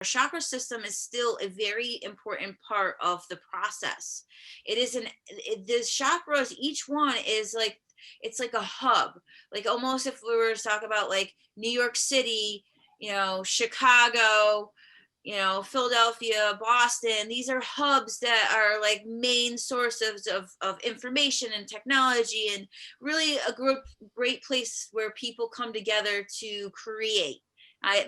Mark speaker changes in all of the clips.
Speaker 1: chakra system is still a very important part of the process. It is the chakras, each one is like, it's like a hub, like almost if we were to talk about like New York City, Chicago, Philadelphia, Boston. These are hubs that are like main sources of information and technology, and really a great place where people come together to create.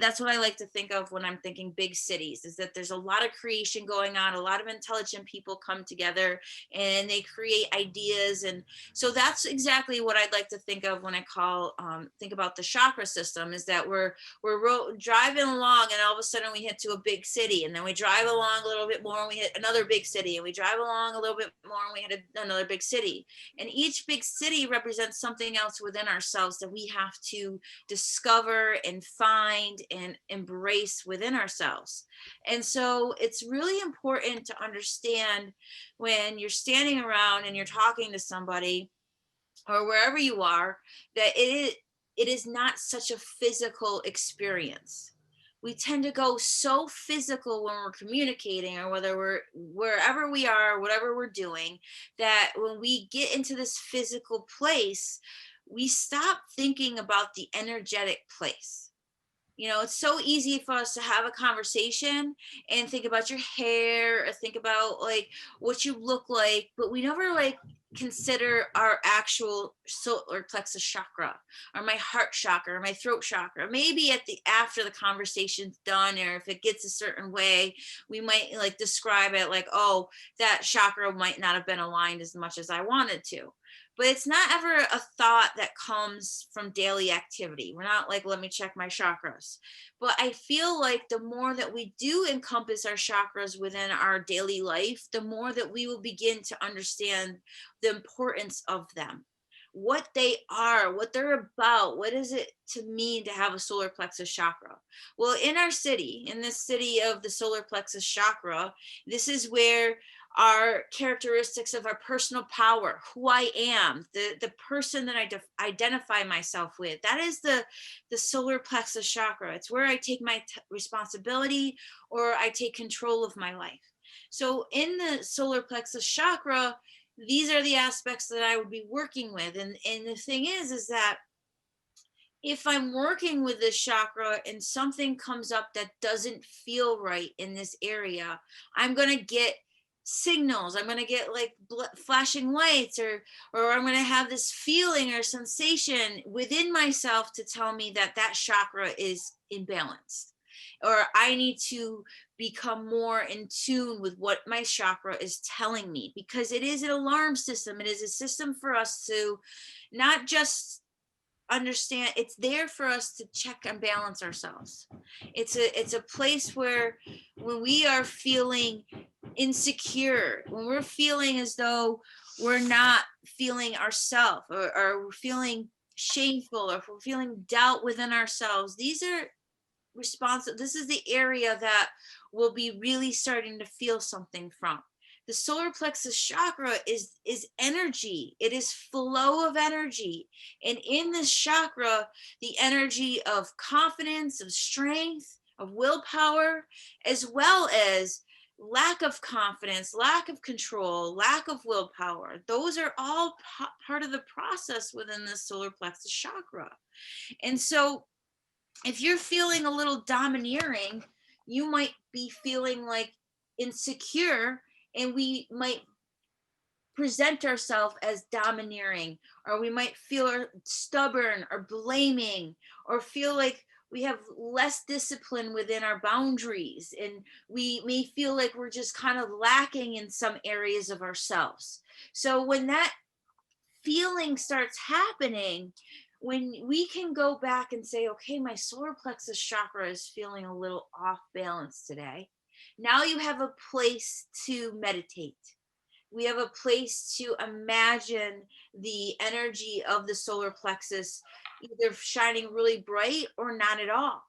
Speaker 1: That's what I like to think of when I'm thinking big cities, is that there's a lot of creation going on, a lot of intelligent people come together and they create ideas. And so that's exactly what I'd like to think of when I think about the chakra system, is that we're driving along and all of a sudden we hit to a big city, and then we drive along a little bit more and we hit another big city, and we drive along a little bit more and we hit another big city. And each big city represents something else within ourselves that we have to discover and find and embrace within ourselves. And so it's really important to understand, when you're standing around and you're talking to somebody or wherever you are, that it is not such a physical experience. We tend to go so physical when we're communicating, or whether we're wherever we are, whatever we're doing, that when we get into this physical place, we stop thinking about the energetic place. It's so easy for us to have a conversation and think about your hair or think about like what you look like, but we never like consider our actual solar plexus chakra, or my heart chakra, or my throat chakra. Maybe at the after the conversation's done, or if it gets a certain way, we might like describe it like, oh, that chakra might not have been aligned as much as I wanted to. But it's not ever a thought that comes from daily activity. We're not like, let me check my chakras. But I feel like the more that we do encompass our chakras within our daily life, the more that we will begin to understand the importance of them, what they are, what they're about. What is it to mean to have a solar plexus chakra? Well, in our city, in this city of the solar plexus chakra, this is where our characteristics of our personal power, who I am, the person that I identify myself with, that is the solar plexus chakra. It's where I take my responsibility, or I take control of my life. So in the solar plexus chakra, these are the aspects that I would be working with. And the thing is that if I'm working with this chakra and something comes up that doesn't feel right in this area, I'm going to get signals. I'm going to get like flashing lights, or I'm going to have this feeling or sensation within myself to tell me that that chakra is imbalanced, or I need to become more in tune with what my chakra is telling me, because it is an alarm system. It is a system for us to not just understand, it's there for us to check and balance ourselves. It's a place where when we are feeling insecure, when we're feeling as though we're not feeling ourselves, or we're feeling shameful, or if we're feeling doubt within ourselves, these are responsive. This is the area that we'll be really starting to feel something from. The solar plexus chakra is energy. It is flow of energy. And in this chakra, the energy of confidence, of strength, of willpower, as well as lack of confidence, lack of control, lack of willpower, those are all part of the process within the solar plexus chakra. And so if you're feeling a little domineering, you might be feeling like insecure, and we might present ourselves as domineering, or we might feel stubborn or blaming, or feel like we have less discipline within our boundaries, and we may feel like we're just kind of lacking in some areas of ourselves. So when that feeling starts happening, when we can go back and say, okay, my solar plexus chakra is feeling a little off balance today. Now you have a place to meditate. We have a place to imagine the energy of the solar plexus either shining really bright or not at all.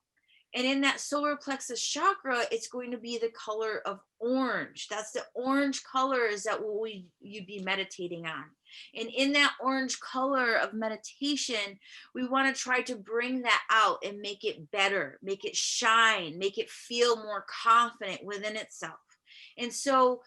Speaker 1: And in that solar plexus chakra, it's going to be the color of orange. That's the orange color is that what you'd be meditating on. And in that orange color of meditation, we want to try to bring that out and make it better, make it shine, make it feel more confident within itself. And so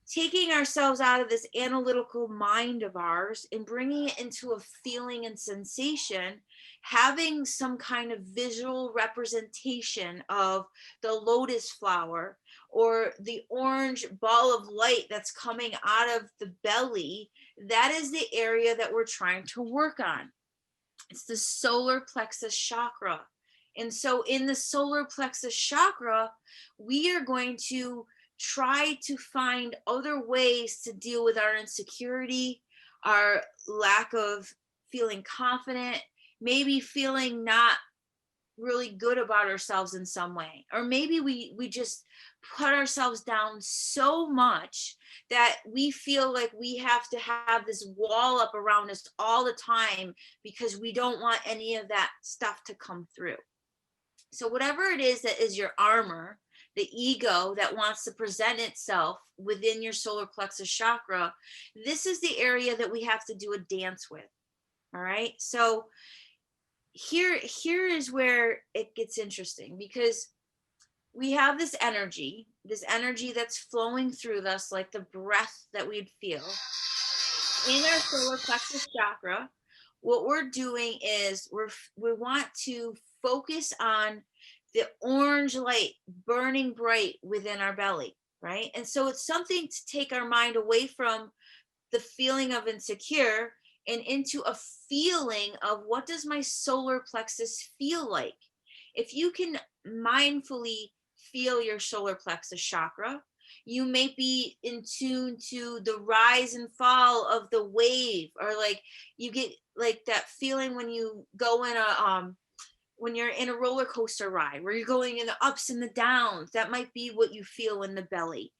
Speaker 1: taking ourselves out of this analytical mind of ours and bringing it into a feeling and sensation, having some kind of visual representation of the lotus flower or the orange ball of light that's coming out of the belly, that is the area that we're trying to work on. It's the solar plexus chakra. And so in the solar plexus chakra, we are going to try to find other ways to deal with our insecurity, our lack of feeling confident, maybe feeling not really good about ourselves in some way, or maybe we just put ourselves down so much that we feel like we have to have this wall up around us all the time because we don't want any of that stuff to come through. So whatever it is that is your armor, the ego that wants to present itself within your solar plexus chakra, this is the area that we have to do a dance with. All right, so here is where it gets interesting, because we have this energy that's flowing through us like the breath that we'd feel in our solar plexus chakra. What we're doing is we want to focus on the orange light burning bright within our belly, right? And so it's something to take our mind away from the feeling of insecure and into a feeling of what does my solar plexus feel like? If you can mindfully feel your solar plexus chakra, you may be in tune to the rise and fall of the wave, or like you get like that feeling when you go in a when you're in a roller coaster ride where you're going in the ups and the downs. That might be what you feel in the belly.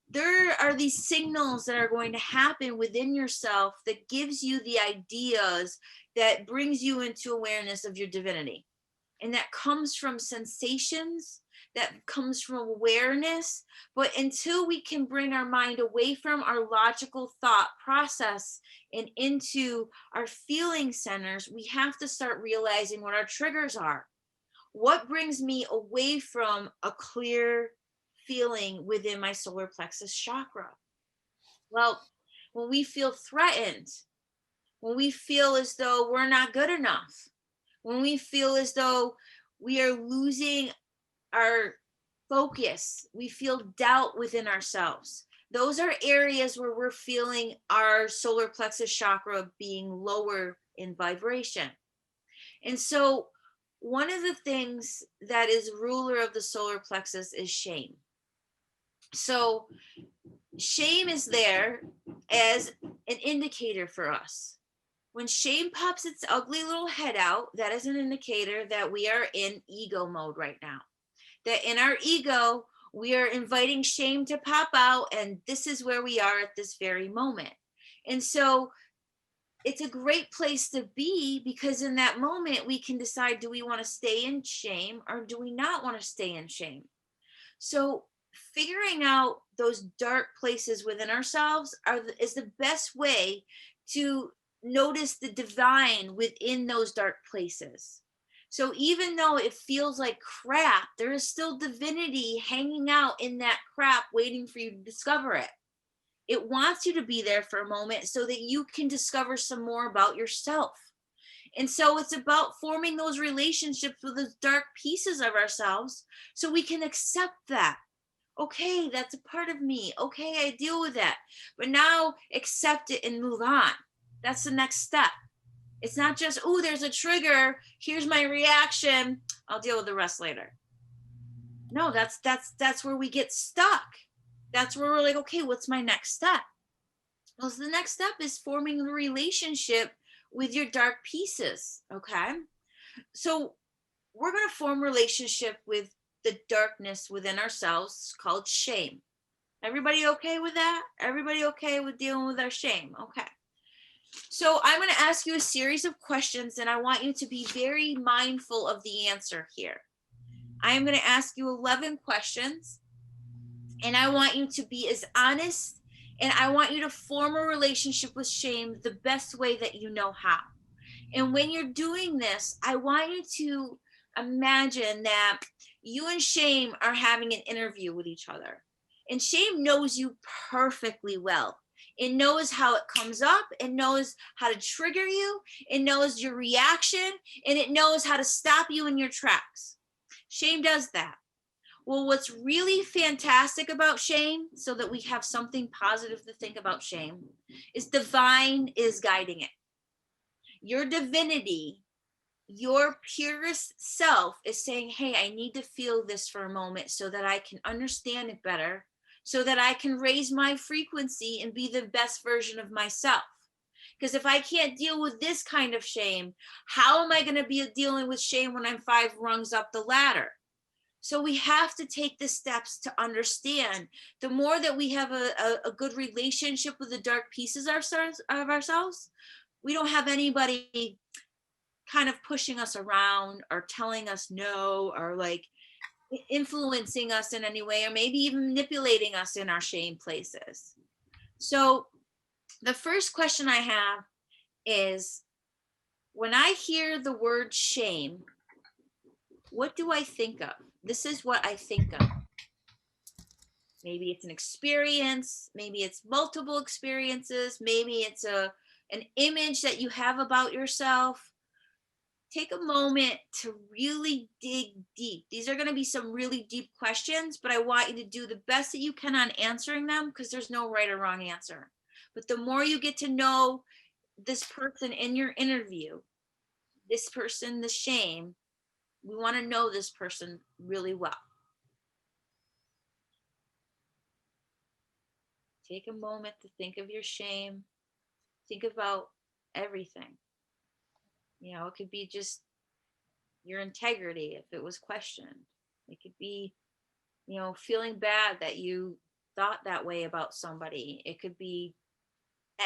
Speaker 1: There are these signals that are going to happen within yourself that gives you the ideas that brings you into awareness of your divinity. And that comes from sensations, that comes from awareness. But until we can bring our mind away from our logical thought process and into our feeling centers, we have to start realizing what our triggers are. What brings me away from a clear feeling within my solar plexus chakra? Well, when we feel threatened, when we feel as though we're not good enough, when we feel as though we are losing our focus, we feel doubt within ourselves. Those are areas where we're feeling our solar plexus chakra being lower in vibration. And so one of the things that is ruler of the solar plexus is shame. So shame is there as an indicator for us. When shame pops its ugly little head out, that is an indicator that we are in ego mode right now. That in our ego, we are inviting shame to pop out, and this is where we are at this very moment. And so it's a great place to be, because in that moment, we can decide, do we want to stay in shame or do we not want to stay in shame? So figuring out those dark places within ourselves is the best way to notice the divine within those dark places. So even though it feels like crap, there is still divinity hanging out in that crap waiting for you to discover it. It wants you to be there for a moment so that you can discover some more about yourself. And so it's about forming those relationships with those dark pieces of ourselves so we can accept that. Okay, that's a part of me. Okay, I deal with that. But now accept it and move on. That's the next step. It's not just, oh, there's a trigger. Here's my reaction. I'll deal with the rest later. No, that's where we get stuck. That's where we're like, okay, what's my next step? Well, so the next step is forming a relationship with your dark pieces. Okay. So we're going to form relationship with the darkness within ourselves called shame. Everybody okay with that? Everybody okay with dealing with our shame? Okay. So I'm going to ask you a series of questions, and I want you to be very mindful of the answer here. I am going to ask you 11 questions, and I want you to be as honest, and I want you to form a relationship with shame the best way that you know how. And when you're doing this, I want you to imagine that you and shame are having an interview with each other. And shame knows you perfectly well. It knows how it comes up, it knows how to trigger you, it knows your reaction, and it knows how to stop you in your tracks. Shame does that. Well, what's really fantastic about shame, so that we have something positive to think about shame, is divine is guiding it. Your divinity, your purest self is saying, hey, I need to feel this for a moment so that I can understand it better, so that I can raise my frequency and be the best version of myself. Because if I can't deal with this kind of shame, how am I going to be dealing with shame when I'm 5 rungs up the ladder? So we have to take the steps to understand. The more that we have a good relationship with the dark pieces of ourselves, we don't have anybody kind of pushing us around or telling us no, or like influencing us in any way, or maybe even manipulating us in our shame places. So the first question I have is, when I hear the word shame, what do I think of? This is what I think of. Maybe it's an experience, maybe it's multiple experiences, maybe it's an image that you have about yourself. Take a moment to really dig deep. These are going to be some really deep questions, but I want you to do the best that you can on answering them, because there's no right or wrong answer. But the more you get to know this person in your interview, this person, the shame, we want to know this person really well. Take a moment to think of your shame. Think about everything. You know, it could be just your integrity if it was questioned. It could be, you know, feeling bad that you thought that way about somebody. It could be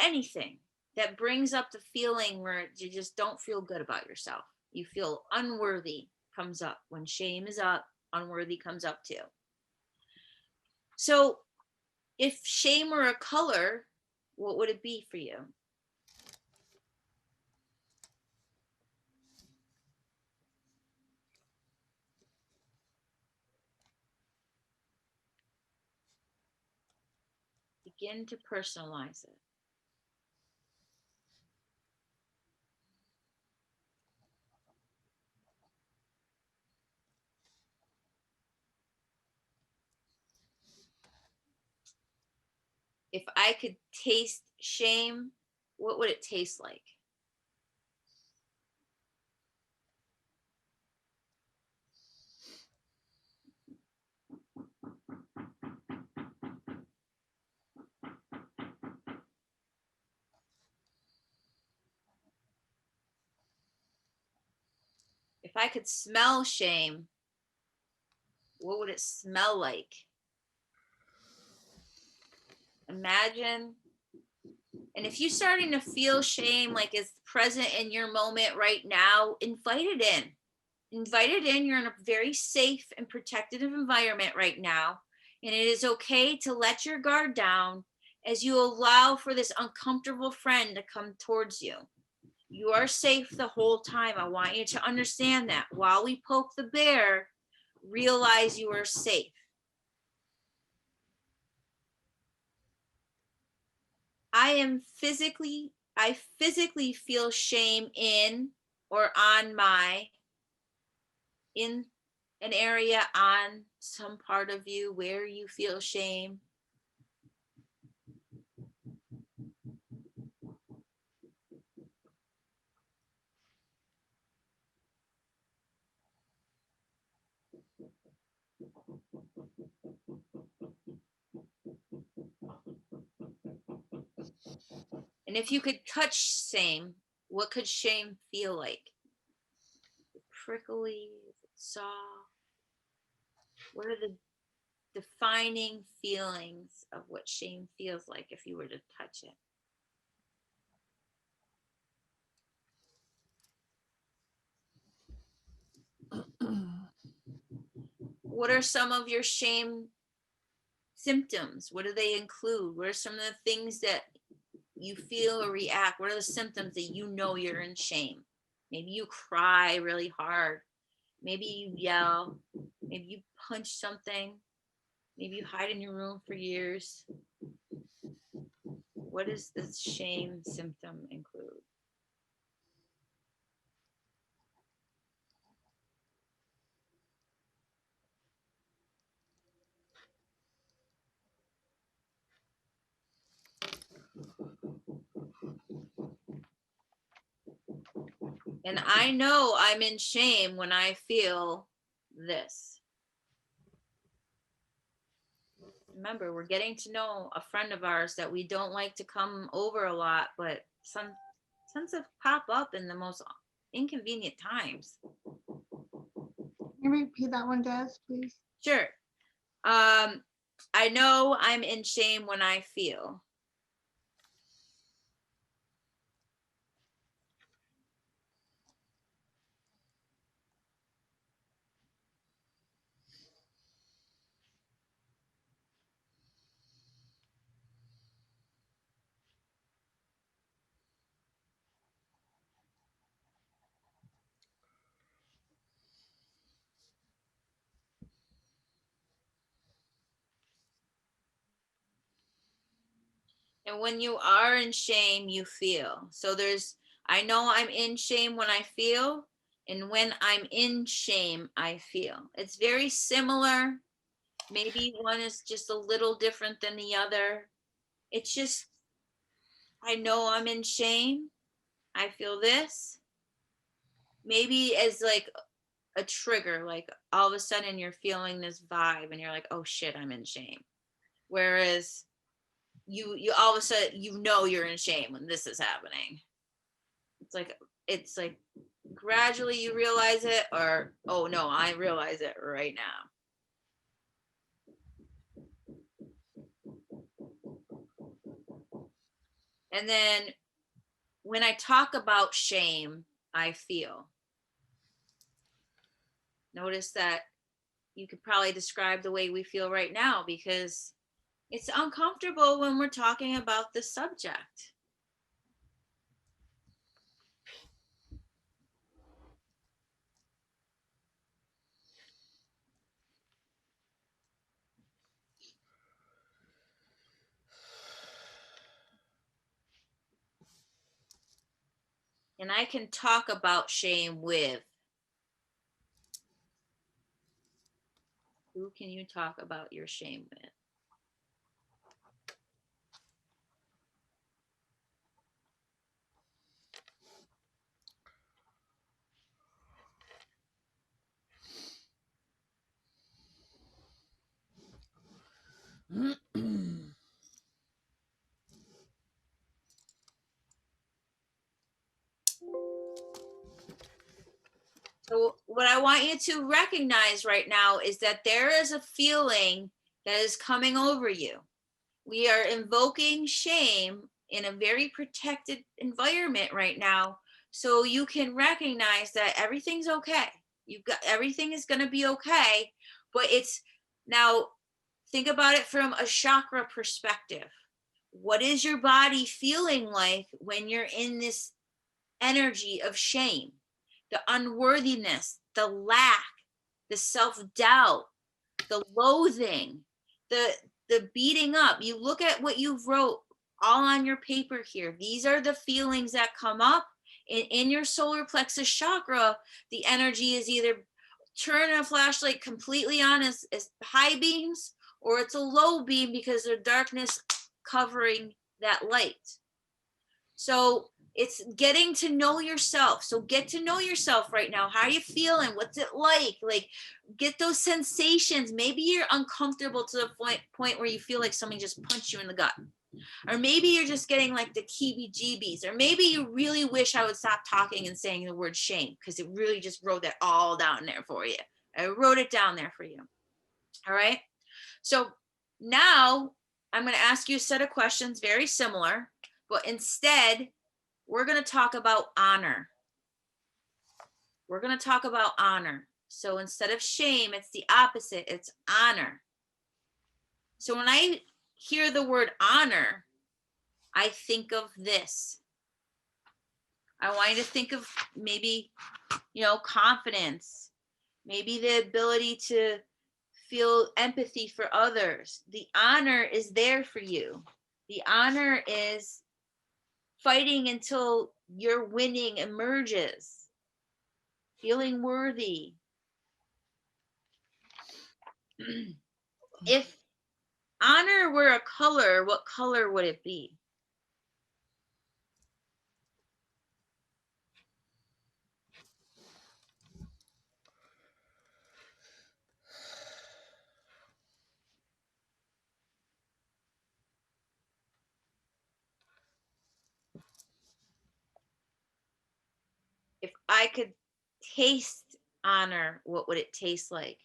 Speaker 1: anything that brings up the feeling where you just don't feel good about yourself. You feel unworthy comes up. When shame is up, unworthy comes up too. So if shame were a color, what would it be for you? Begin to personalize it. If I could taste shame, what would it taste like? If I could smell shame, what would it smell like? Imagine. And if you're starting to feel shame like it's present in your moment right now, invite it in. Invite it in. You're in a very safe and protective environment right now. And it is okay to let your guard down as you allow for this uncomfortable friend to come towards you. You are safe the whole time. I want you to understand that. While we poke the bear, realize you are safe. I physically feel shame in or on in an area on some part of you where you feel shame. And if you could touch shame, what could shame feel like? Prickly, soft. What are the defining feelings of what shame feels like if you were to touch it? what are some of your shame symptoms? What do they include? What are some of the things that you feel or react? What are the symptoms that you know you're in shame? Maybe you cry really hard. Maybe you yell. Maybe you punch something. Maybe you hide in your room for years. What does this shame symptom include? And I know I'm in shame when I feel this. Remember, we're getting to know a friend of ours that we don't like to come over a lot, but some tends to pop up in the most inconvenient times.
Speaker 2: Can you repeat that one, Des, please?
Speaker 1: Sure. I know I'm in shame when I feel. And when you are in shame, you feel. So I know I'm in shame when I feel, and when I'm in shame, I feel. It's very similar. Maybe one is just a little different than the other. It's just, I know I'm in shame. I feel this. Maybe as like a trigger, like all of a sudden you're feeling this vibe and you're like, oh shit, I'm in shame. Whereas you all of a sudden you know you're in shame when this is happening. It's like gradually you realize it, or oh no, I realize it right now. And then when I talk about shame, I feel. Notice that you could probably describe the way we feel right now, because it's uncomfortable when we're talking about the subject. And I can talk about shame with. Who can you talk about your shame with? So what I want you to recognize right now is that there is a feeling that is coming over you. We are invoking shame in a very protected environment right now. So you can recognize that everything's okay. Everything is going to be okay. But it's now, think about it from a chakra perspective. What is your body feeling like when you're in this energy of shame? The unworthiness, the lack, the self-doubt, the loathing, the beating up. You look at what you've wrote all on your paper here. These are the feelings that come up in your solar plexus chakra. The energy is either turn a flashlight completely on as high beams, or it's a low beam because there's darkness covering that light. So it's getting to know yourself. So get to know yourself right now. How are you feeling? What's it like? Like, get those sensations. Maybe you're uncomfortable to the point where you feel like somebody just punched you in the gut. Or maybe you're just getting like the heebie-jeebies. Or maybe you really wish I would stop talking and saying the word shame, because it really just wrote that all down there for you. I wrote it down there for you. All right. So now I'm going to ask you a set of questions very similar, but instead, we're going to talk about honor. We're going to talk about honor. So instead of shame, it's the opposite, it's honor. So when I hear the word honor, I think of this. I want you to think of maybe, confidence, maybe the ability to feel empathy for others. The honor is there for you. The honor is fighting until your winning emerges, feeling worthy. If honor were a color, what color would it be? If I could taste honor, what would it taste like?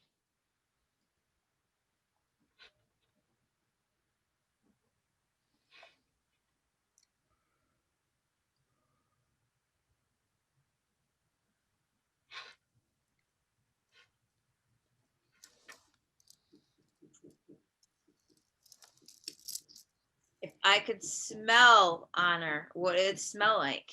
Speaker 1: If I could smell honor, what would it smell like?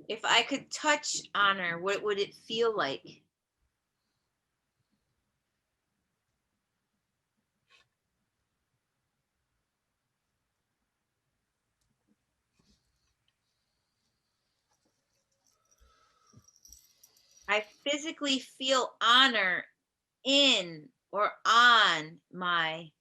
Speaker 1: If I could touch honor, what would it feel like? I physically feel honor in or on my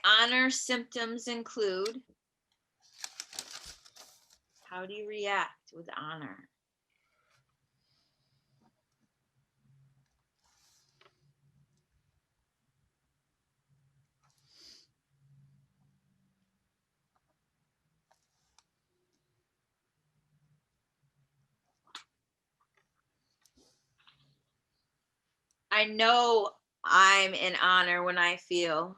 Speaker 1: honor symptoms include, how do you react with honor? I know I'm in honor when I feel.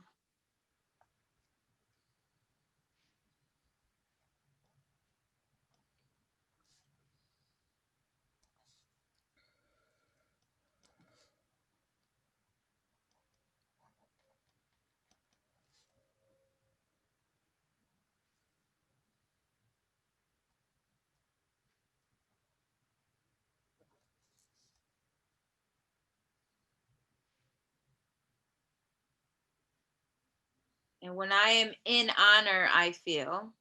Speaker 1: And when I am in honor, I feel.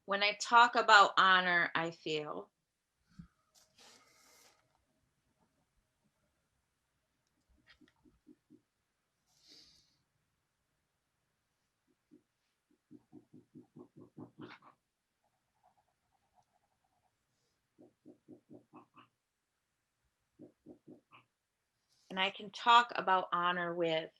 Speaker 1: When I talk about honor, I feel. And I can talk about honor with.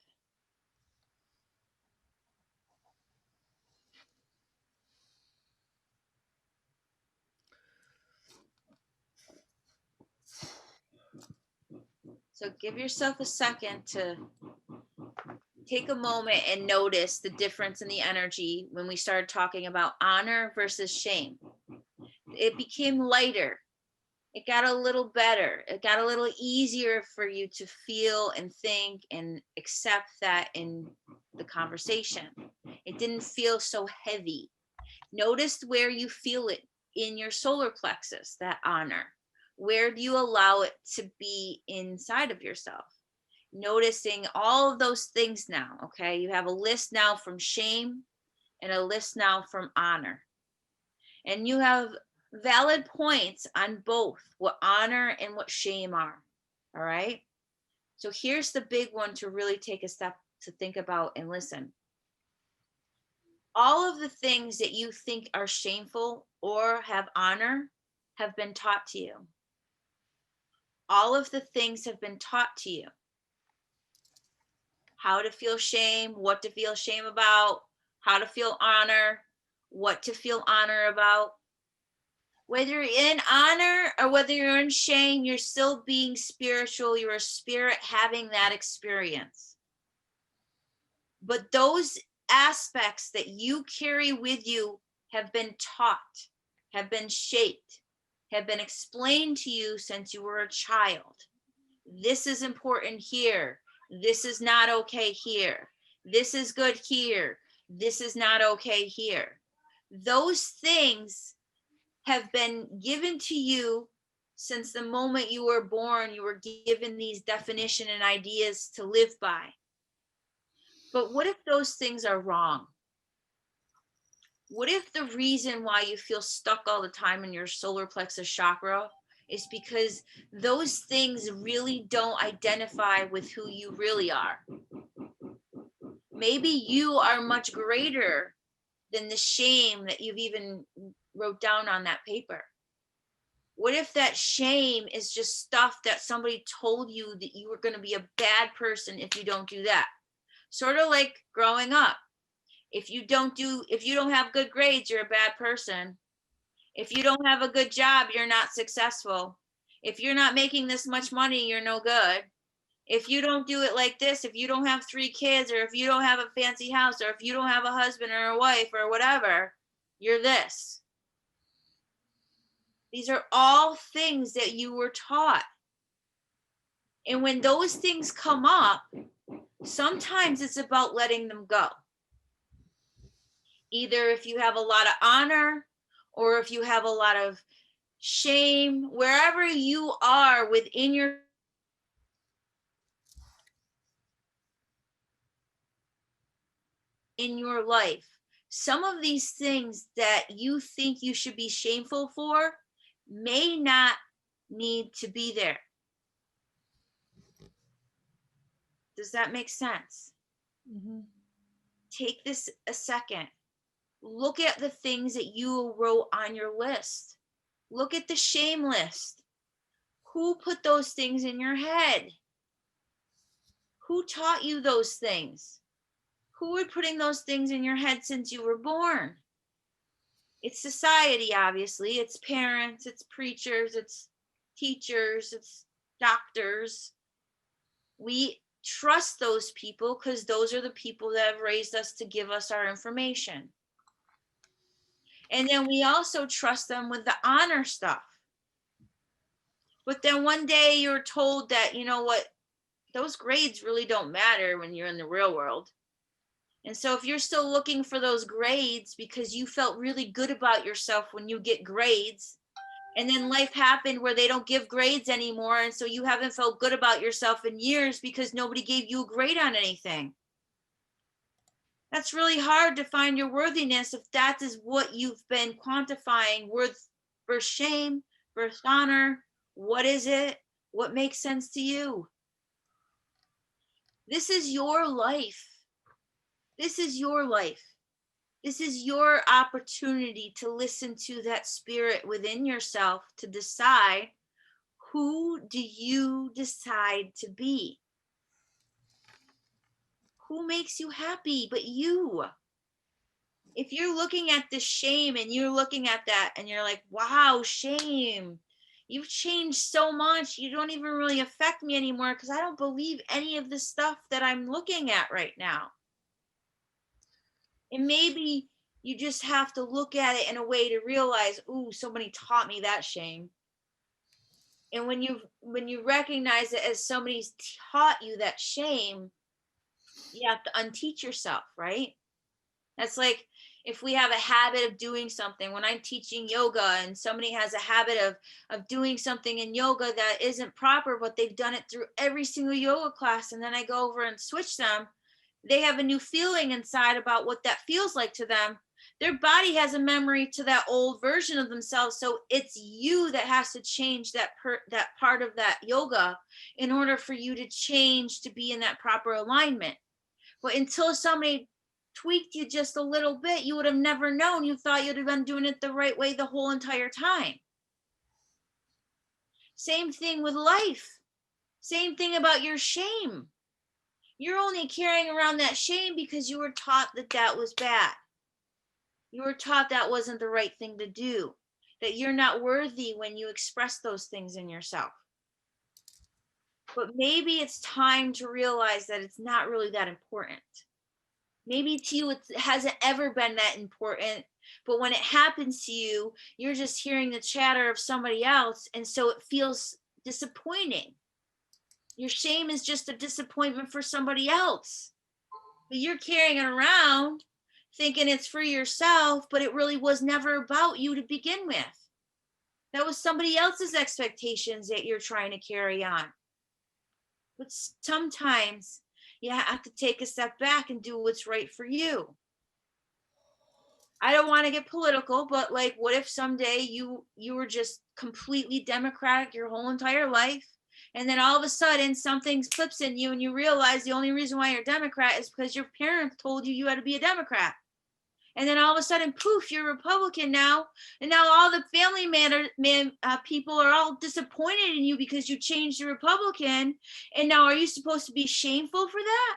Speaker 1: So give yourself a second to take a moment and notice the difference in the energy when we started talking about honor versus shame. It became lighter. It got a little better. It got a little easier for you to feel and think and accept that in the conversation. It didn't feel so heavy. Notice where you feel it in your solar plexus, that honor. Where do you allow it to be inside of yourself? Noticing all of those things now, okay? You have a list now from shame and a list now from honor. And you have valid points on both what honor and what shame are. All right. So here's the big one to really take a step to think about and listen. All of the things that you think are shameful or have honor have been taught to you. All of the things have been taught to you. How to feel shame, what to feel shame about, how to feel honor, what to feel honor about. Whether you're in honor or whether you're in shame, you're still being spiritual. You're a spirit having that experience. But those aspects that you carry with you have been taught, have been shaped, have been explained to you since you were a child. This is important here. This is not okay here. This is good here. This is not okay here. Those things have been given to you since the moment you were born. You were given these definition and ideas to live by. But what if those things are wrong? What if the reason why you feel stuck all the time in your solar plexus chakra is because those things really don't identify with who you really are? Maybe you are much greater than the shame that you've even wrote down on that paper. What if that shame is just stuff that somebody told you that you were going to be a bad person if you don't do that? Sort of like growing up. If you don't have good grades, you're a bad person. If you don't have a good job, you're not successful. If you're not making this much money, you're no good. If you don't do it like this, if you don't have 3 kids, or if you don't have a fancy house, or if you don't have a husband or a wife or whatever, you're this. These are all things that you were taught. And when those things come up, sometimes it's about letting them go. Either if you have a lot of honor or if you have a lot of shame, wherever you are within your life, some of these things that you think you should be shameful for may not need to be there. Does that make sense?
Speaker 2: Mm-hmm.
Speaker 1: Take this a second. Look at the things that you wrote on your list. Look at the shame list. Who put those things in your head? Who taught you those things? Who are putting those things in your head since you were born? It's society, obviously. It's parents, it's preachers, it's teachers, it's doctors. We trust those people because those are the people that have raised us to give us our information. And then we also trust them with the honor stuff. But then one day you're told that, you know what, those grades really don't matter when you're in the real world. And so if you're still looking for those grades because you felt really good about yourself when you get grades, and then life happened where they don't give grades anymore, and so you haven't felt good about yourself in years because nobody gave you a grade on anything. That's really hard to find your worthiness if that is what you've been quantifying worth versus shame versus honor. What is it? What makes sense to you? This is your life. This is your life. This is your opportunity to listen to that spirit within yourself to decide, who do you decide to be? Who makes you happy but you? If you're looking at the shame and you're looking at that and you're like, wow, shame, you've changed so much. You don't even really affect me anymore because I don't believe any of the stuff that I'm looking at right now. And maybe you just have to look at it in a way to realize, ooh, somebody taught me that shame. And when you recognize it as somebody's taught you that shame, you have to unteach yourself, right? That's like If we have a habit of doing something, when I'm teaching yoga and somebody has a habit of doing something in yoga that isn't proper, but they've done it through every single yoga class, and then I go over and switch them, they have a new feeling inside about what that feels like to them. Their body has a memory to that old version of themselves, so it's you that has to change that part of that yoga in order for you to change to be in that proper alignment. But until somebody tweaked you just a little bit, you would have never known. You thought you'd have been doing it the right way the whole entire time. Same thing with life. Same thing about your shame. You're only carrying around that shame because you were taught that that was bad. You were taught that wasn't the right thing to do, that you're not worthy when you express those things in yourself. But maybe it's time to realize that it's not really that important. Maybe to you, it hasn't ever been that important, but when it happens to you, you're just hearing the chatter of somebody else, and so it feels disappointing. Your shame is just a disappointment for somebody else, but you're carrying it around thinking it's for yourself, but it really was never about you to begin with. That was somebody else's expectations that you're trying to carry on. But sometimes you have to take a step back and do what's right for you. I don't want to get political, but like, what if someday you were just completely Democratic your whole entire life, and then all of a sudden something flips in you and you realize the only reason why you're Democrat is because your parents told you had to be a Democrat, and then all of a sudden, poof, you're Republican now, and now all the family people are all disappointed in you because you changed to Republican, and now are you supposed to be shameful for that?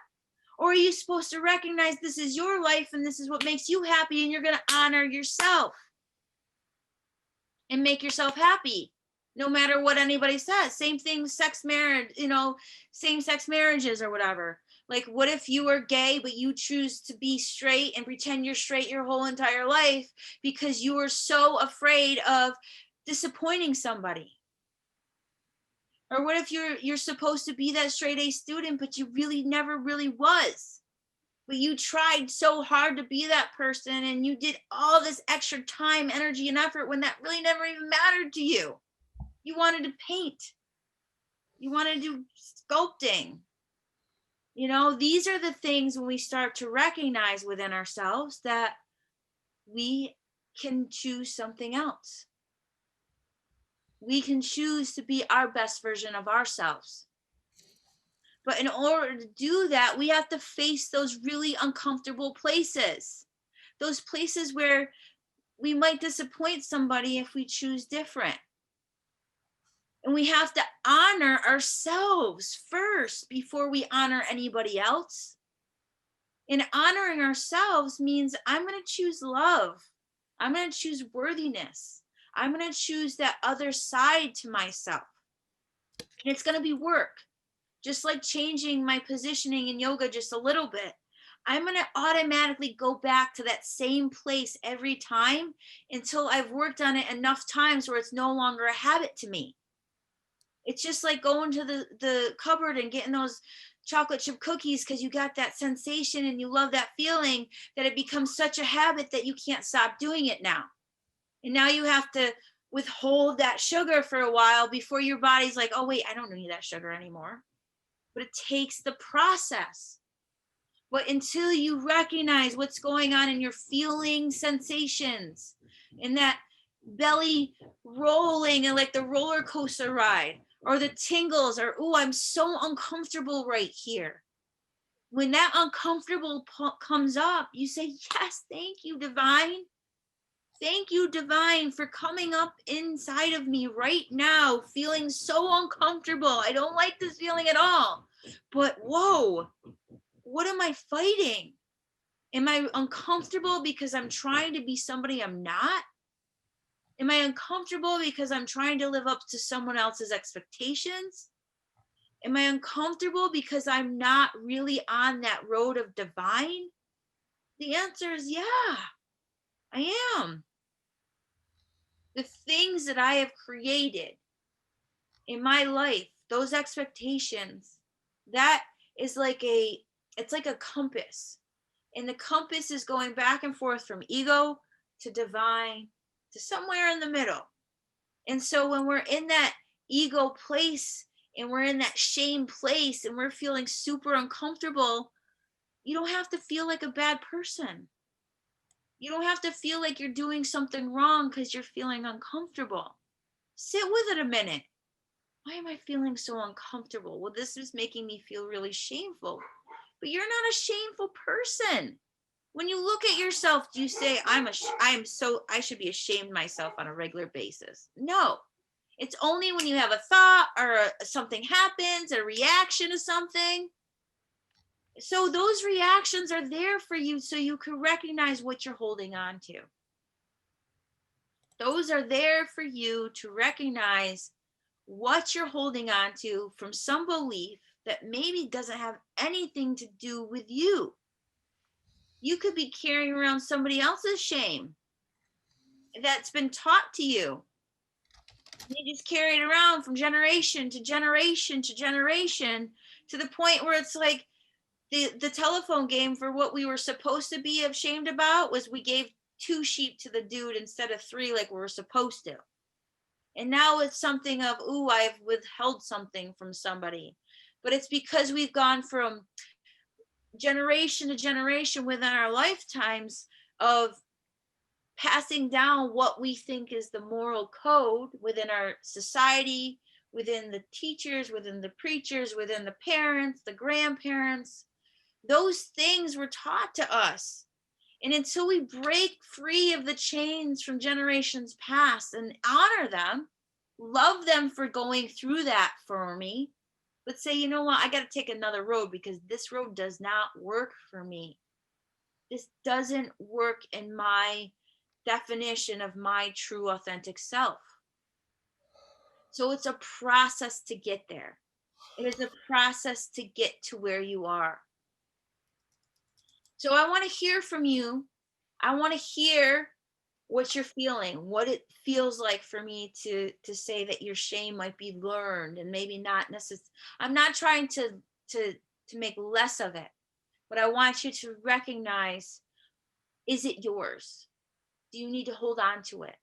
Speaker 1: Or are you supposed to recognize this is your life and this is what makes you happy, and you're going to honor yourself and make yourself happy no matter what anybody says? Same thing with sex marriage, same-sex marriages or whatever. Like, what if you are gay, but you choose to be straight and pretend you're straight your whole entire life because you were so afraid of disappointing somebody? Or what if you're supposed to be that straight A student, but you really never really was? But you tried so hard to be that person, and you did all this extra time, energy, and effort when that really never even mattered to you. You wanted to paint. You wanted to do sculpting. These are the things when we start to recognize within ourselves that we can choose something else. We can choose to be our best version of ourselves. But in order to do that, we have to face those really uncomfortable places. Those places where we might disappoint somebody if we choose different. And we have to honor ourselves first before we honor anybody else. And honoring ourselves means I'm going to choose love. I'm going to choose worthiness. I'm going to choose that other side to myself. And it's going to be work. Just like changing my positioning in yoga just a little bit, I'm going to automatically go back to that same place every time until I've worked on it enough times where it's no longer a habit to me. It's just like going to the cupboard and getting those chocolate chip cookies because you got that sensation and you love that feeling, that it becomes such a habit that you can't stop doing it now. And now you have to withhold that sugar for a while before your body's like, oh, wait, I don't need that sugar anymore. But it takes the process. But until you recognize what's going on in your feeling sensations, in that belly rolling and like the roller coaster ride, or the tingles, or, oh, I'm so uncomfortable right here. When that uncomfortable comes up, you say, yes, thank you, divine. Thank you, divine, for coming up inside of me right now, feeling so uncomfortable. I don't like this feeling at all. But whoa, what am I fighting? Am I uncomfortable because I'm trying to be somebody I'm not? Am I uncomfortable because I'm trying to live up to someone else's expectations? Am I uncomfortable because I'm not really on that road of divine? The answer is yeah, I am. The things that I have created in my life, those expectations, that is it's like a compass. And the compass is going back and forth from ego to divine to somewhere in the middle. And so when we're in that ego place and we're in that shame place and we're feeling super uncomfortable, you don't have to feel like a bad person. You don't have to feel like you're doing something wrong because you're feeling uncomfortable. Sit with it a minute. Why am I feeling so uncomfortable? Well, this is making me feel really shameful. But you're not a shameful person. When you look at yourself, do you say, I should be ashamed of myself on a regular basis? No. It's only when you have a thought or something happens, a reaction to something. So those reactions are there for you so you can recognize what you're holding on to. Those are there for you to recognize what you're holding on to from some belief that maybe doesn't have anything to do with you. You could be carrying around somebody else's shame that's been taught to you. You just carry it around from generation to generation to generation to the point where it's like the telephone game for what we were supposed to be ashamed about was we gave 2 sheep to the dude instead of 3 like we were supposed to. And now it's something of, ooh, I've withheld something from somebody. But it's because we've gone from generation to generation within our lifetimes of passing down what we think is the moral code within our society, within the teachers, within the preachers, within the parents, the grandparents. Those things were taught to us. And until we break free of the chains from generations past and honor them, love them for going through that for me, but say, you know what, I got to take another road because this road does not work for me. This doesn't work in my definition of my true authentic self. So it's a process to get there. It is a process to get to where you are. So I want to hear from you. I want to hear what you're feeling, what it feels like for me to say that your shame might be learned and maybe not necessarily. I'm not trying to make less of it, but I want you to recognize, is it yours? Do you need to hold on to it?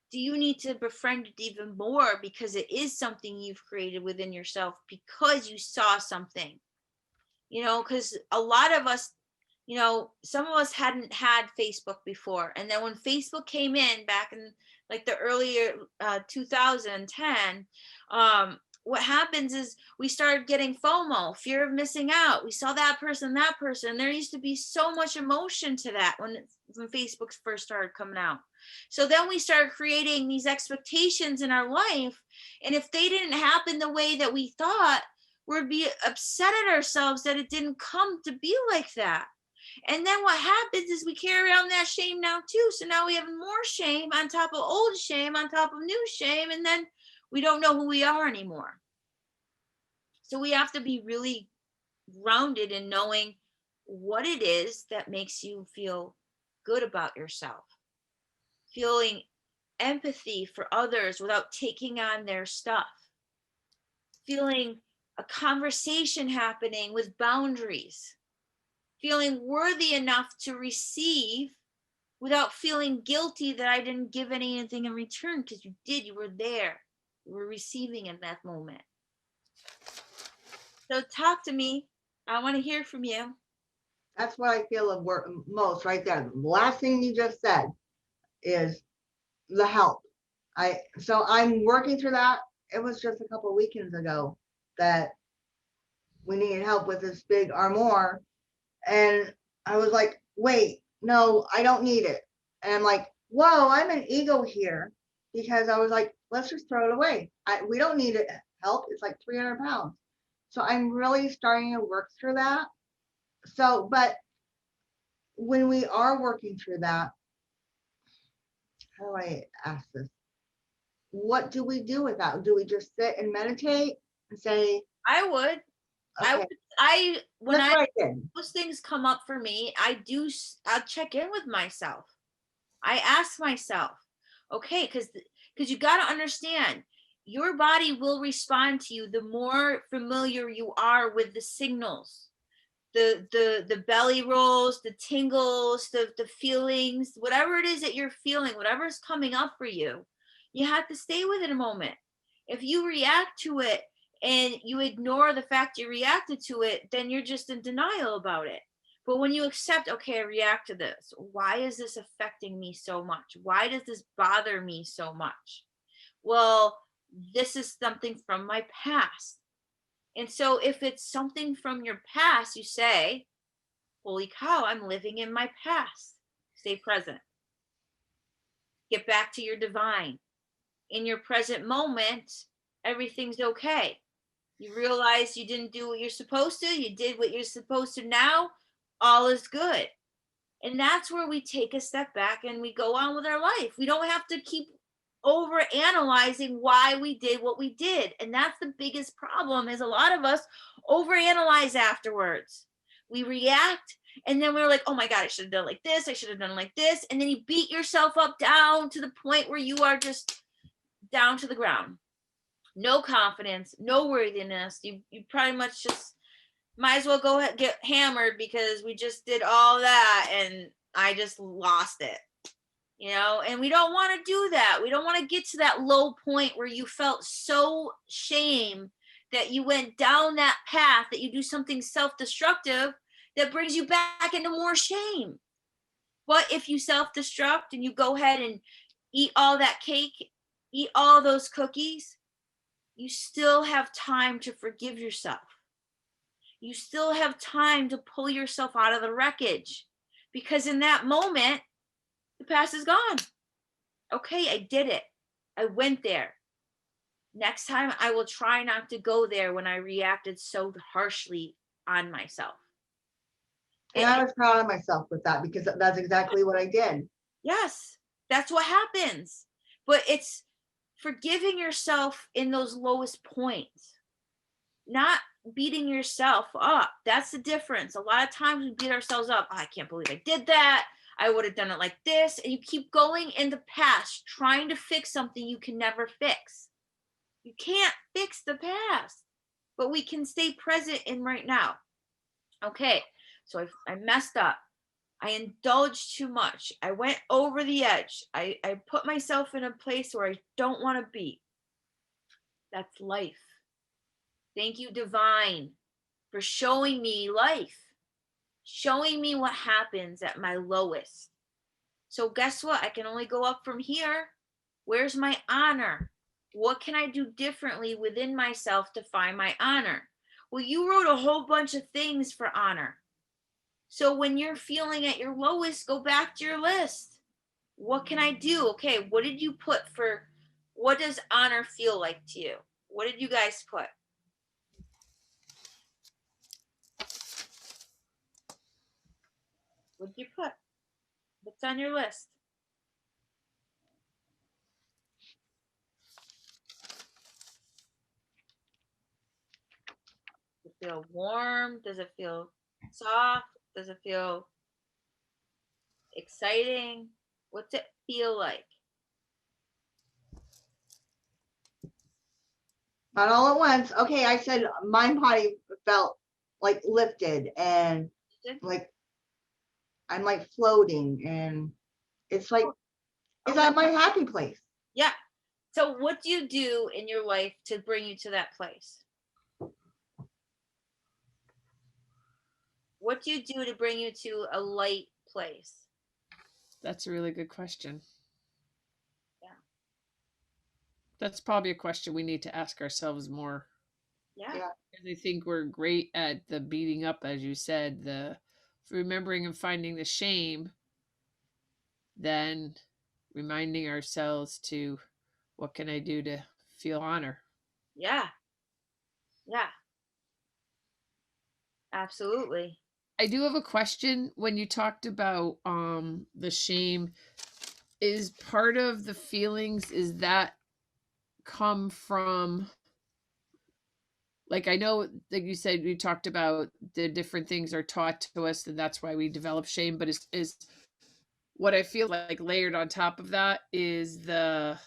Speaker 1: Do you need to befriend it even more because it is something you've created within yourself because you saw something? Because a lot of us, some of us hadn't had Facebook before. And then when Facebook came in back in like the earlier 2010, what happens is we started getting FOMO, fear of missing out. We saw that person. There used to be so much emotion to that when Facebook first started coming out. So then we started creating these expectations in our life. And if they didn't happen the way that we thought, we'd be upset at ourselves that it didn't come to be like that. And then what happens is we carry around that shame now too. So now we have more shame on top of old shame, on top of new shame. And then we don't know who we are anymore. So we have to be really grounded in knowing what it is that makes you feel good about yourself. Feeling empathy for others without taking on their stuff. Feeling a conversation happening with boundaries. Feeling worthy enough to receive without feeling guilty that I didn't give anything in return, because you did, you were there, you were receiving in that moment. So talk to me. I want to hear from you.
Speaker 2: That's what I feel of work most right there. The last thing you just said is the help. So I'm working through that. It was just a couple of weekends ago that we needed help with this big armoire. And I was like, wait, no, I don't need it. And I'm like, whoa, I'm an ego here, because I was like, let's just throw it away. We don't need it. Help. It's like 300 pounds. So I'm really starting to work through that. So, but when we are working through that, how do I ask this? What do we do with that? Do we just sit and meditate and say,
Speaker 1: I would.
Speaker 2: okay,
Speaker 1: When
Speaker 2: that's what I did.
Speaker 1: those things come up for me, I'll check in with myself. I ask myself, okay, because you got to understand, your body will respond to you the more familiar you are with the signals. the belly rolls, the tingles, the feelings, whatever it is that you're feeling, whatever's coming up for you, you have to stay with it a moment. If you react to it and you ignore the fact you reacted to it, then you're just in denial about it. But when you accept, okay, I react to this. Why is this affecting me so much? Why does this bother me so much? Well, this is something from my past. And so if it's something from your past, you say, holy cow, I'm living in my past. Stay present. Get back to your divine. In your present moment, everything's okay. You realize you didn't do what you're supposed to, you did what you're supposed to now, all is good. And that's where we take a step back and we go on with our life. We don't have to keep over analyzing why we did what we did. And that's the biggest problem is a lot of us overanalyze afterwards. We react and then we're like, oh my God, I should have done like this. I should have done like this. And then you beat yourself up down to the point where you are just down to the ground. No confidence, no worthiness. You pretty much just might as well go ahead, get hammered because we just did all that and I just lost it. And we don't want to do that. We don't want to get to that low point where you felt so shame that you went down that path, that you do something self-destructive that brings you back into more shame. But if you self-destruct and you go ahead and eat all that cake, eat all those cookies, you still have time to forgive yourself. You still have time to pull yourself out of the wreckage, because in that moment, the past is gone. Okay, I did it. I went there. Next time, I will try not to go there when I reacted so harshly on myself.
Speaker 2: And I was proud of myself with that because that's exactly what I did.
Speaker 1: Yes, that's what happens. But it's forgiving yourself in those lowest points, not beating yourself up. That's the difference. A lot of times we beat ourselves up. Oh, I can't believe I did that. I would have done it like this. And you keep going in the past, trying to fix something you can never fix. You can't fix the past, but we can stay present in right now. Okay, so I messed up. I indulged too much. I went over the edge. I put myself in a place where I don't want to be. That's life. Thank you, divine, for showing me life, showing me what happens at my lowest. So guess what? I can only go up from here. Where's my honor? What can I do differently within myself to find my honor? Well, you wrote a whole bunch of things for honor. So when you're feeling at your lowest, go back to your list. What can I do? Okay, what did you put for, what does honor feel like to you? What did you guys put? What did you put? What's on your list? Does it feel warm? Does it feel soft? Does it feel exciting? What's it feel like?
Speaker 2: Not all at once. Okay, I said my body felt like lifted and like I'm like floating, and it's like it's at my happy place.
Speaker 1: Yeah. So what do you do in your life to bring you to that place? What do you do to bring you to a light place?
Speaker 3: That's a really good question.
Speaker 1: Yeah.
Speaker 3: That's probably a question we need to ask ourselves more.
Speaker 1: Yeah.
Speaker 3: And I think we're great at the beating up, as you said, the remembering and finding the shame, then reminding ourselves to what can I do to feel honor?
Speaker 1: Yeah. Yeah. Absolutely.
Speaker 3: I do have a question. When you talked about the shame, is part of the feelings, is that come from, like, I know, like you said, we talked about the different things are taught to us and that's why we develop shame, but is what I feel like layered on top of that is the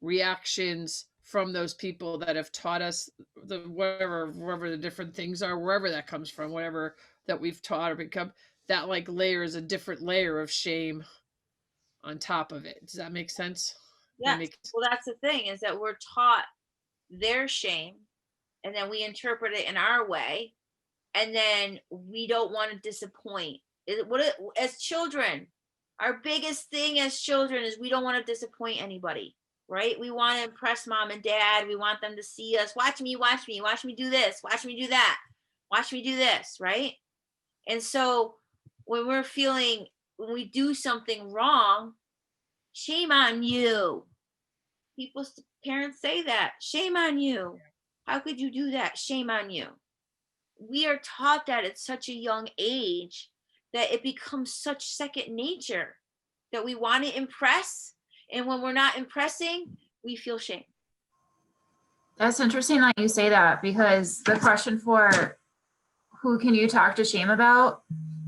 Speaker 3: reactions from those people that have taught us the whatever, wherever the different things are, wherever that comes from, whatever that we've taught or become, that like layer is a different layer of shame on top of it. Does that make sense?
Speaker 1: Yes. Well, that's the thing, is that we're taught their shame, and then we interpret it in our way, and then we don't want to disappoint. As children, our biggest thing as children is we don't want to disappoint anybody, right? We want to impress mom and dad. We want them to see us. Watch me, watch me, watch me do this, watch me do that, watch me do this, right? And so when when we do something wrong, shame on you. Parents say that, shame on you. How could you do that? Shame on you. We are taught that at such a young age that it becomes such second nature, that we want to impress. And when we're not impressing, we feel shame.
Speaker 4: That's interesting that you say that, because the question for who can you talk to shame about,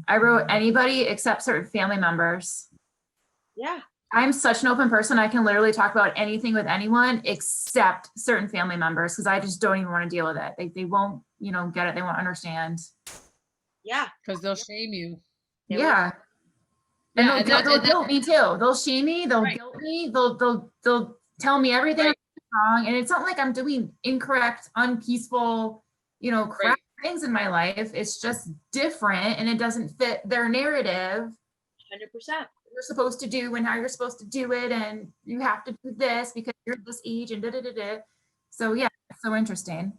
Speaker 4: I wrote anybody except certain family members.
Speaker 1: Yeah.
Speaker 4: I'm such an open person. I can literally talk about anything with anyone except certain family members, because I just don't even want to deal with it. They won't, get it. They won't understand.
Speaker 1: Yeah.
Speaker 3: Because they'll shame you.
Speaker 4: Yeah. And they'll guilt me too. They'll shame me. They'll guilt me. They'll tell me everything I'm wrong. And it's not like I'm doing incorrect, unpeaceful, crap things in my life. It's just different, and it doesn't fit their narrative.
Speaker 1: 100%.
Speaker 4: You're supposed to do and how you're supposed to do it, and you have to do this because you're this age and So yeah, it's so interesting.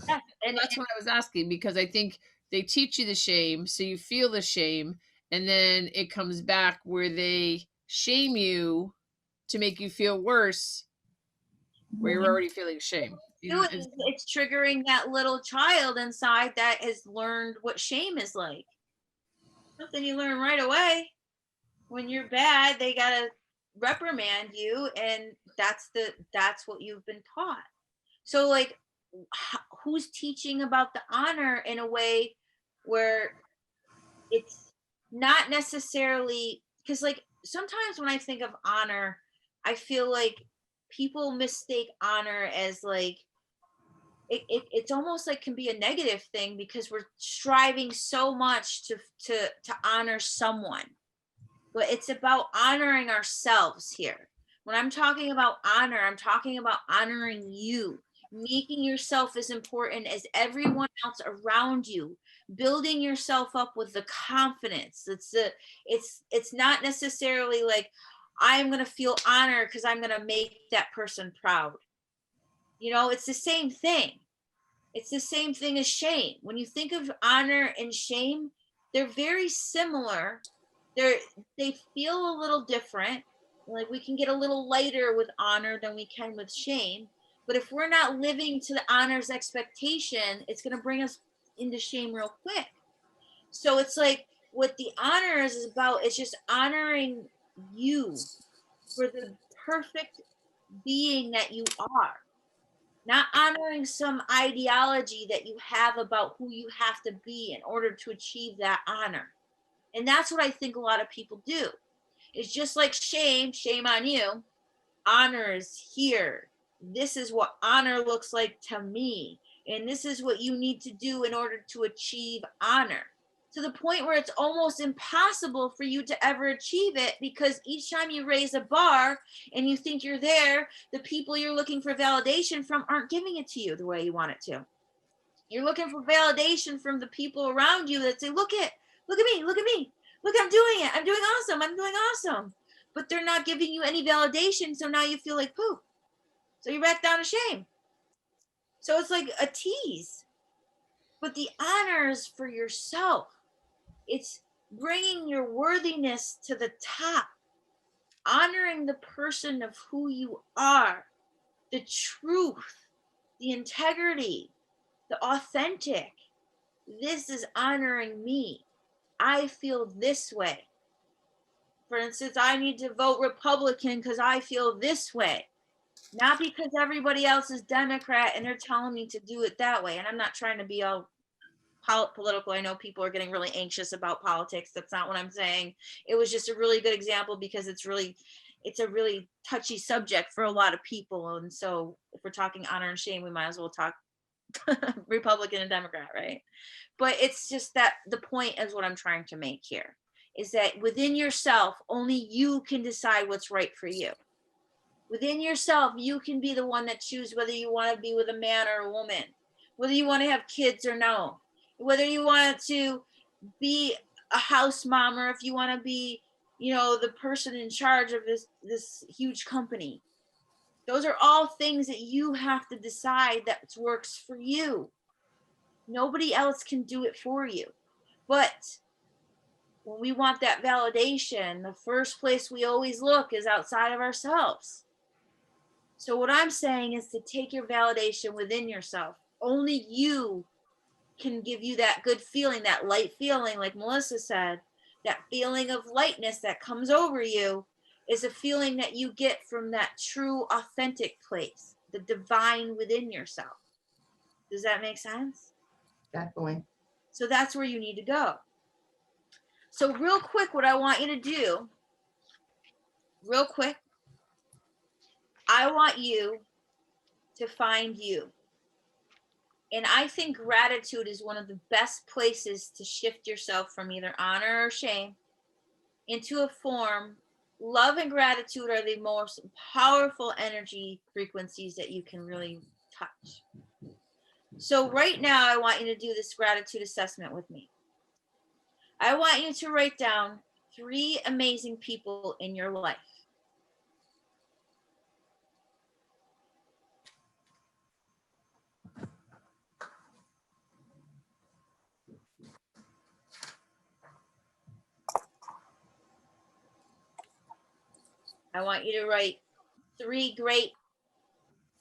Speaker 1: Yeah.
Speaker 3: And that's what I was asking, because I think they teach you the shame, so you feel the shame, and then it comes back where they shame you to make you feel worse, where you're already feeling shame.
Speaker 1: It's triggering that little child inside that has learned what shame is like. Something you learn right away. When you're bad, they gotta reprimand you, and that's what you've been taught. So like, who's teaching about the honor in a way where it's not necessarily, because like sometimes when I think of honor, I feel like people mistake honor as like it's almost like can be a negative thing, because we're striving so much to honor someone. But it's about honoring ourselves here. When I'm talking about honor, I'm talking about honoring you, making yourself as important as everyone else around you, building yourself up with the confidence. It's not necessarily like I'm going to feel honor because I'm going to make that person proud. It's the same thing. It's the same thing as shame. When you think of honor and shame, they're very similar. They feel a little different. Like we can get a little lighter with honor than we can with shame. But if we're not living to the honor's expectation, it's going to bring us into shame real quick. So it's like what the honor is about is just honoring you for the perfect being that you are. Not honoring some ideology that you have about who you have to be in order to achieve that honor. And that's what I think a lot of people do. It's just like shame on you. Honor is here. This is what honor looks like to me. And this is what you need to do in order to achieve honor. To the point where it's almost impossible for you to ever achieve it, because each time you raise a bar and you think you're there, the people you're looking for validation from aren't giving it to you the way you want it to. You're looking for validation from the people around you that say, look at me, look, I'm doing it. I'm doing awesome. But they're not giving you any validation. So now you feel like poop. So you're back down to shame. So it's like a tease. But the honor is for yourself. It's bringing your worthiness to the top, honoring the person of who you are, the truth, the integrity, the authentic. This is honoring me. I feel this way. For instance, I need to vote Republican because I feel this way, not because everybody else is Democrat and they're telling me to do it that way. And I'm not trying to be all political. I know people are getting really anxious about politics. That's not what I'm saying. It was just a really good example because it's a really touchy subject for a lot of people. And so if we're talking honor and shame, we might as well talk Republican and Democrat, right? But it's just that the point is what I'm trying to make here is that within yourself, only you can decide what's right for you. Within yourself, you can be the one that chooses whether you want to be with a man or a woman, whether you want to have kids or no, whether you want to be a house mom or if you want to be, the person in charge of this huge company. Those are all things that you have to decide that works for you. Nobody else can do it for you. But when we want that validation, the first place we always look is outside of ourselves. So what I'm saying is to take your validation within yourself. Only you can give you that good feeling, that light feeling, like Melissa said, that feeling of lightness that comes over you is a feeling that you get from that true, authentic place, the divine within yourself. Does that make sense?
Speaker 2: Definitely.
Speaker 1: So that's where you need to go. So real quick, what I want you to do, real quick, I want you to find you. And I think gratitude is one of the best places to shift yourself from either honor or shame into a form. Love and gratitude are the most powerful energy frequencies that you can really touch. So right now, I want you to do this gratitude assessment with me. I want you to write down 3 amazing people in your life. I want you to write 3 great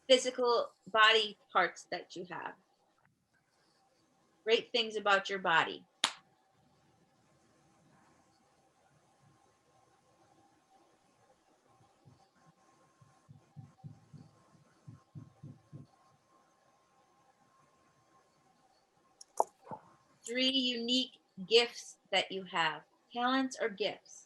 Speaker 1: physical body parts that you have. Great things about your body. Three unique gifts that you have, talents or gifts.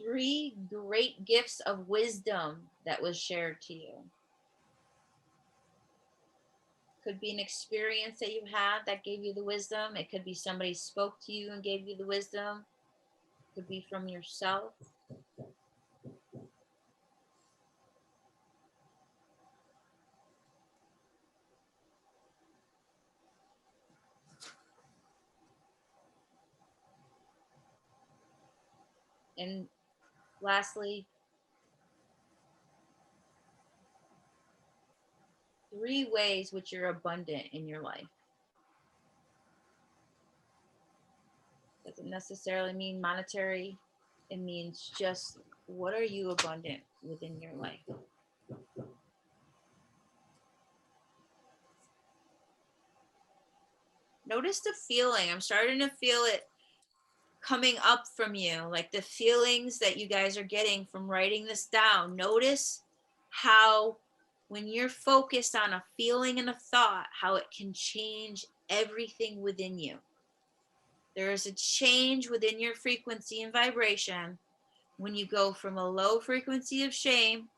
Speaker 1: 3 great gifts of wisdom that was shared to you. Could be an experience that you had that gave you the wisdom. It could be somebody spoke to you and gave you the wisdom. It could be from yourself. And lastly, 3 ways which you're abundant in your life. Doesn't necessarily mean monetary. It means just what are you abundant within your life? Notice the feeling. I'm starting to feel it coming up from you, like the feelings that you guys are getting from writing this down. Notice how when you're focused on a feeling and a thought, how it can change everything within you. There is a change within your frequency and vibration when you go from a low frequency of shame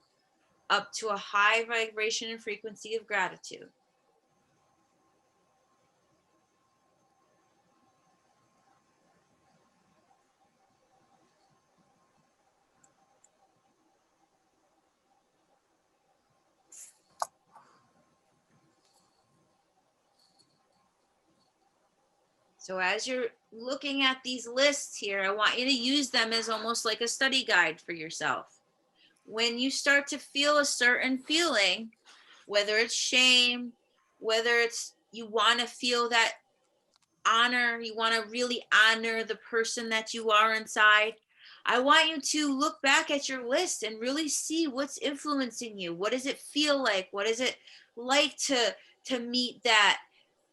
Speaker 1: up to a high vibration and frequency of gratitude. So as you're looking at these lists here, I want you to use them as almost like a study guide for yourself. When you start to feel a certain feeling, whether it's shame, whether it's you want to feel that honor, you want to really honor the person that you are inside, I want you to look back at your list and really see what's influencing you. What does it feel like? What is it like to meet that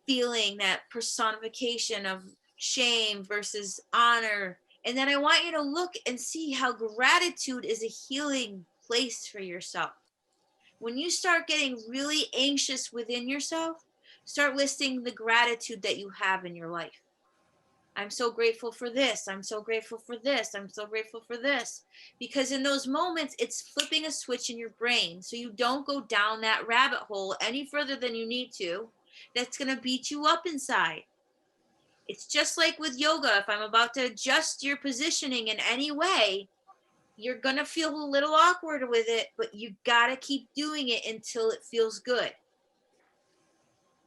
Speaker 1: feeling, that personification of shame versus honor. And then I want you to look and see how gratitude is a healing place for yourself. When you start getting really anxious within yourself, start listing the gratitude that you have in your life. I'm so grateful for this. I'm so grateful for this. I'm so grateful for this. Because in those moments, it's flipping a switch in your brain. So you don't go down that rabbit hole any further than you need to. That's going to beat you up inside. It's just like with yoga. If I'm about to adjust your positioning in any way, you're going to feel a little awkward with it, but you got to keep doing it until it feels good.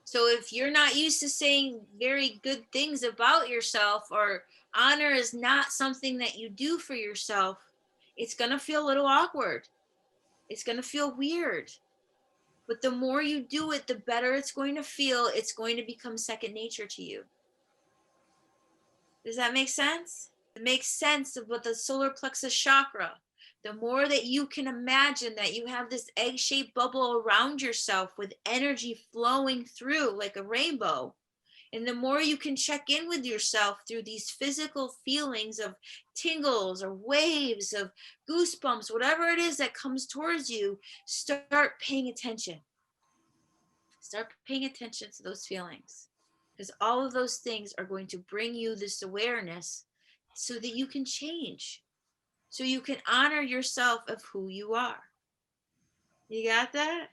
Speaker 1: So if you're not used to saying very good things about yourself, or honor is not something that you do for yourself, it's going to feel a little awkward. It's going to feel weird. But the more you do it, the better it's going to feel. It's going to become second nature to you. Does that make sense? It makes sense about the solar plexus chakra. The more that you can imagine that you have this egg-shaped bubble around yourself with energy flowing through like a rainbow, and the more you can check in with yourself through these physical feelings of tingles or waves of goosebumps, whatever it is that comes towards you, start paying attention. Start paying attention to those feelings, because all of those things are going to bring you this awareness so that you can change, so you can honor yourself of who you are. You got that?